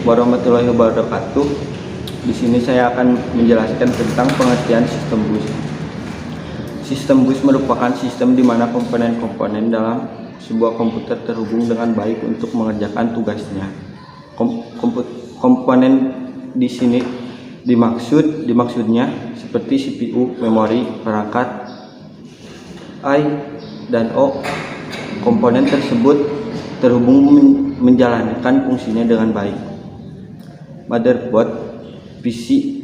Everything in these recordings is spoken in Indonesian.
warahmatullahi wabarakatuh. Di sini saya akan menjelaskan tentang pengertian sistem bus. Sistem bus merupakan sistem di mana komponen-komponen dalam sebuah komputer terhubung dengan baik untuk mengerjakan tugasnya. Komponen di sini dimaksudnya seperti CPU, memori, perangkat I dan O. Komponen tersebut terhubung menjalankan fungsinya dengan baik. Motherboard PC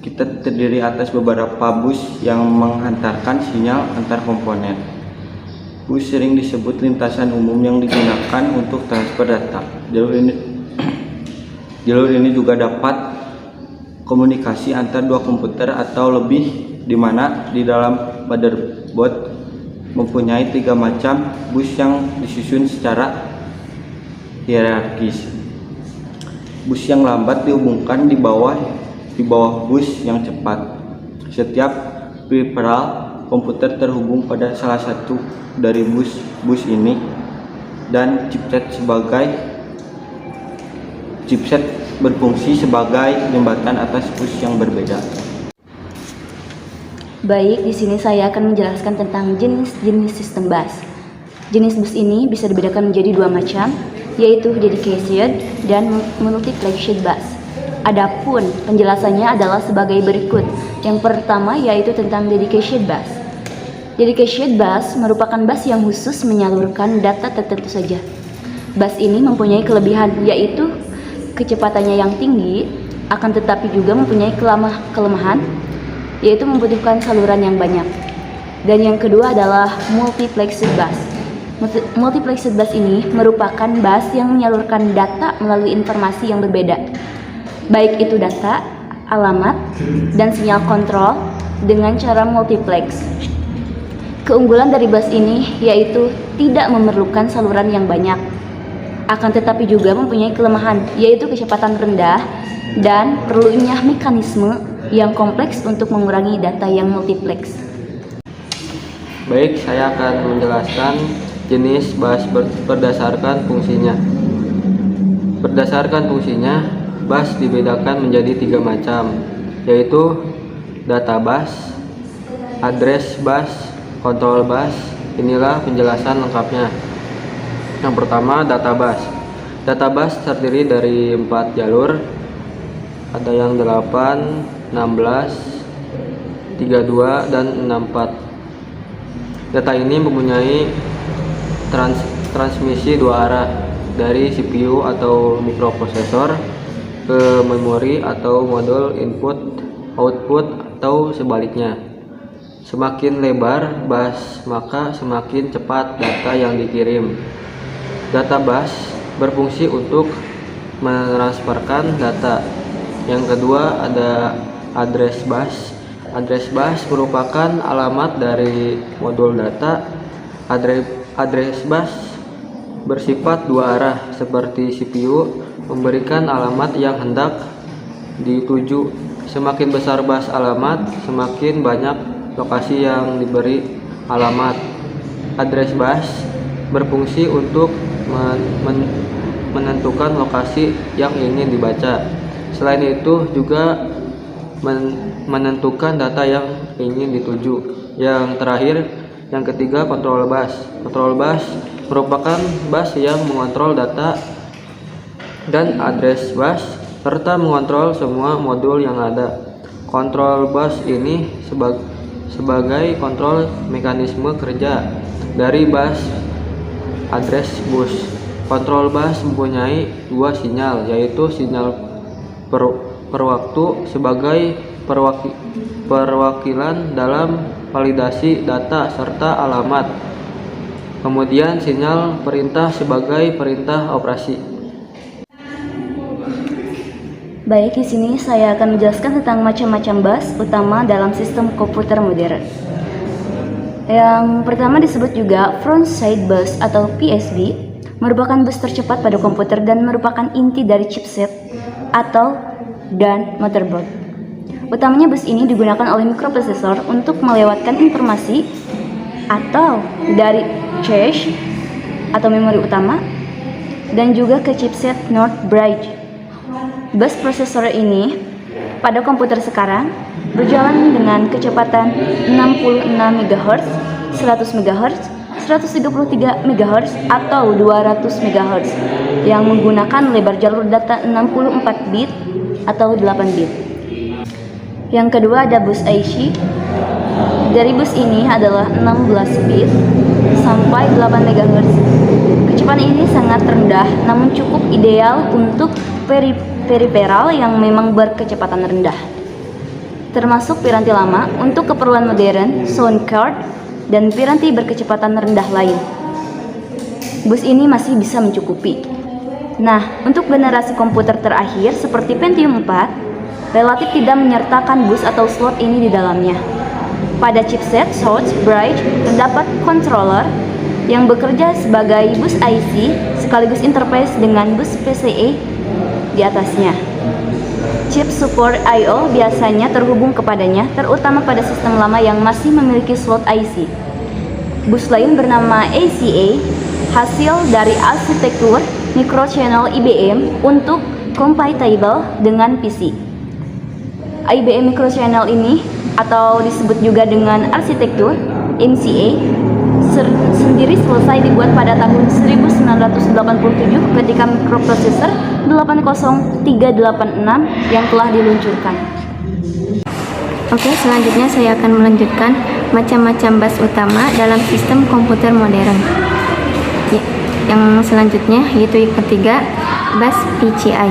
kita terdiri atas beberapa bus yang menghantarkan sinyal antar komponen. Bus sering disebut lintasan umum yang digunakan untuk transfer data. Jalur ini juga dapat komunikasi antar dua komputer atau lebih, di mana di dalam motherboard mempunyai 3 macam bus yang disusun secara hierarkis. Bus yang lambat dihubungkan di bawah bus yang cepat. Setiap peripheral komputer terhubung pada salah satu dari bus ini, dan chipset berfungsi sebagai jembatan atas bus yang berbeda. Baik, di sini saya akan menjelaskan tentang jenis-jenis sistem bus. Jenis bus ini bisa dibedakan menjadi 2 macam, yaitu dedicated dan multiplexed bus. Adapun penjelasannya adalah sebagai berikut. Yang pertama yaitu tentang dedicated bus. Dedicated bus merupakan bus yang khusus menyalurkan data tertentu saja. Bus ini mempunyai kelebihan, yaitu kecepatannya yang tinggi, akan tetapi juga mempunyai kelemahan, yaitu membutuhkan saluran yang banyak. Dan yang kedua adalah multiplexed bus. Multiplexed bus ini merupakan bus yang menyalurkan data melalui informasi yang berbeda, baik itu data, alamat, dan sinyal kontrol dengan cara multiplex. Keunggulan dari bus ini yaitu tidak memerlukan saluran yang banyak, akan tetapi juga mempunyai kelemahan, yaitu kecepatan rendah dan perlunya mekanisme yang kompleks untuk mengurangi data yang multiplex. Baik, saya akan menjelaskan jenis bus berdasarkan fungsinya. Berdasarkan fungsinya, bus dibedakan menjadi 3 macam, yaitu data bus, address bus, control bus. Inilah penjelasan lengkapnya. Yang pertama, data bus. Data bus terdiri dari 4 jalur, ada yang 8, 16, 32, dan 64. Data ini mempunyai transmisi 2 arah dari CPU atau mikroprosesor ke memori atau modul input output atau sebaliknya. Semakin lebar bus, maka semakin cepat data yang dikirim. Data bus berfungsi untuk mentransferkan data. Yang kedua ada address bus. Address bus merupakan alamat dari modul data. Address bus bersifat 2 arah, seperti CPU memberikan alamat yang hendak dituju. Semakin besar bus alamat, semakin banyak lokasi yang diberi alamat. Address bus berfungsi untuk menentukan lokasi yang ingin dibaca. Selain itu juga menentukan data yang ingin dituju. Yang terakhir, yang ketiga, control bus. Control bus merupakan bus yang mengontrol data dan address bus serta mengontrol semua modul yang ada. Control bus ini sebagai kontrol mekanisme kerja dari bus address bus. Control bus mempunyai 2 sinyal, yaitu sinyal per waktu sebagai perwakilan dalam validasi data serta alamat. Kemudian sinyal perintah sebagai perintah operasi. Baik, di sini saya akan menjelaskan tentang macam-macam bus utama dalam sistem komputer modern. Yang pertama disebut juga front side bus atau PSB, merupakan bus tercepat pada komputer dan merupakan inti dari chipset dan motherboard. Utamanya bus ini digunakan oleh mikroprosesor untuk melewatkan informasi atau dari cache atau memori utama dan juga ke chipset North Bridge. bus prosesor ini pada komputer sekarang berjalan dengan kecepatan 66 MHz, 100 MHz, 133 MHz atau 200 MHz yang menggunakan lebar jalur data 64 bit atau 8 bit. Yang kedua ada bus IC. Dari bus ini adalah 16 bit sampai 8 MHz. Kecepatan ini sangat rendah namun cukup ideal untuk periferal yang memang berkecepatan rendah. Termasuk piranti lama untuk keperluan modern, sound card, dan piranti berkecepatan rendah lain. Bus ini masih bisa mencukupi. Nah, untuk generasi komputer terakhir seperti Pentium 4, relatif tidak menyertakan bus atau slot ini di dalamnya. Pada chipset Source Bridge terdapat controller yang bekerja sebagai bus IC sekaligus interface dengan bus PCIe di atasnya. Chip support I/O biasanya terhubung kepadanya, terutama pada sistem lama yang masih memiliki slot IC. Bus lain bernama ACA, hasil dari arsitektur microchannel IBM untuk compatible dengan PC. IBM microchannel ini atau disebut juga dengan arsitektur MCA sendiri selesai dibuat pada tahun 1987 ketika mikroprosesor 80386 yang telah diluncurkan. Oke, selanjutnya saya akan melanjutkan macam-macam bus utama dalam sistem komputer modern. Yang selanjutnya yaitu yang ketiga, bus PCI.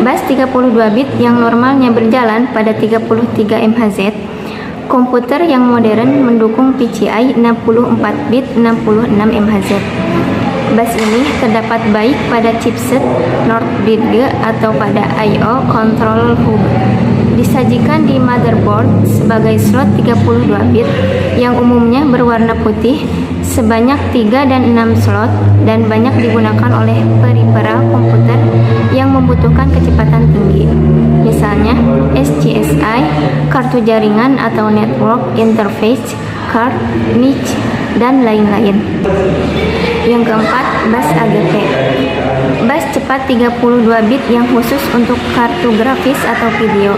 Bus 32 bit yang normalnya berjalan pada 33 MHz. Komputer yang modern mendukung PCI 64 bit 66 MHz. Bus ini terdapat baik pada chipset Northbridge atau pada I/O control hub. Disajikan di motherboard sebagai slot 32 bit yang umumnya berwarna putih, sebanyak 3 dan 6 slot, dan banyak digunakan oleh periferal komputer yang membutuhkan kecepatan tinggi. Misalnya SCSI, kartu jaringan atau network interface card, NIC, dan lain-lain. Yang keempat, bus AGP. Bus cepat 32 bit yang khusus untuk kartu grafis atau video.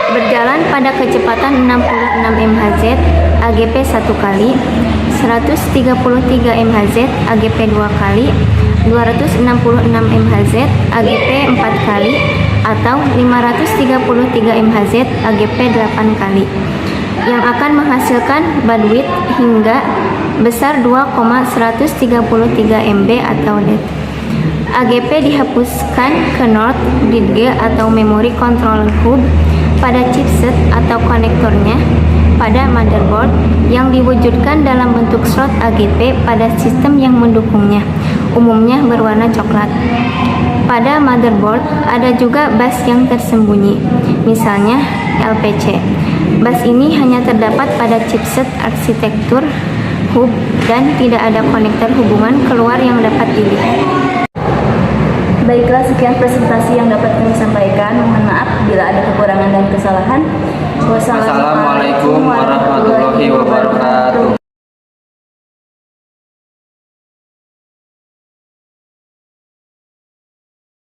Berjalan pada kecepatan 66 MHz AGP 1 kali, 133 MHz AGP 2 kali, 266 MHz AGP 4 kali, atau 533 MHz AGP 8 kali, yang akan menghasilkan bandwidth hingga besar 2,133 MB atau DET. AGP dihapuskan ke Northbridge atau Memory Control Hub pada chipset atau konektornya pada motherboard yang diwujudkan dalam bentuk slot AGP pada sistem yang mendukungnya, umumnya berwarna coklat. Pada motherboard ada juga bus yang tersembunyi, misalnya LPC. Bus ini hanya terdapat pada chipset arsitektur hub dan tidak ada konektor hubungan keluar yang dapat dilihat. Baiklah, sekian presentasi yang dapat kami sampaikan. Mohon maaf bila ada kekurangan dan kesalahan. Wassalamualaikum warahmatullahi wabarakatuh.